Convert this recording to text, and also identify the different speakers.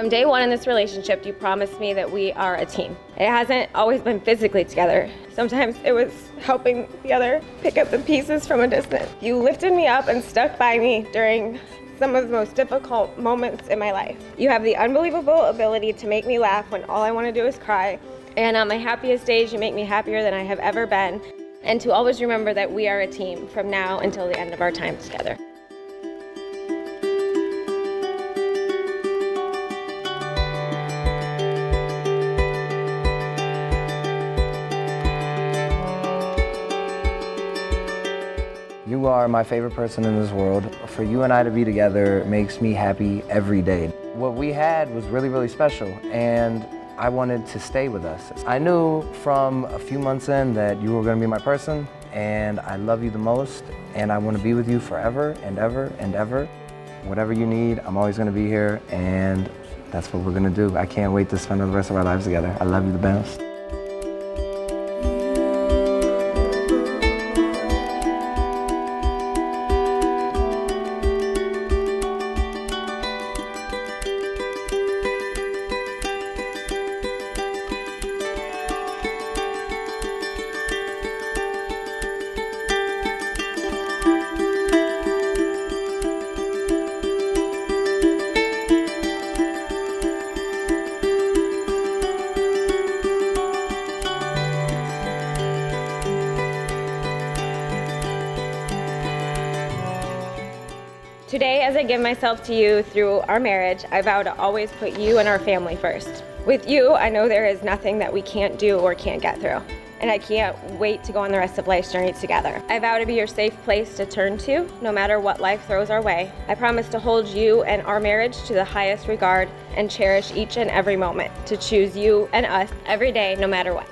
Speaker 1: From day one in this relationship, you promised me that we are a team. It hasn't always been physically together. Sometimes it was helping the other pick up the pieces from a distance. You lifted me up and stuck by me during some of the most difficult moments in my life. You have the unbelievable ability to make me laugh when all I want to do is cry. And on my happiest days, you make me happier than I have ever been. And to always remember that we are a team from now until the end of our time together.
Speaker 2: You are my favorite person in this world. For you and I to be together makes me happy every day. What we had was really, really special, and I wanted to stay with us. I knew from a few months in that you were going to be my person, and I love you the most, and I want to be with you forever and ever and ever. Whatever you need, I'm always going to be here, and that's what we're going to do. I can't wait to spend the rest of our lives together. I love you the best.
Speaker 1: Today, as I give myself to you through our marriage, I vow to always put you and our family first. With you, I know there is nothing that we can't do or can't get through, and I can't wait to go on the rest of life's journey together. I vow to be your safe place to turn to, no matter what life throws our way. I promise to hold you and our marriage to the highest regard and cherish each and every moment, to choose you and us every day, no matter what.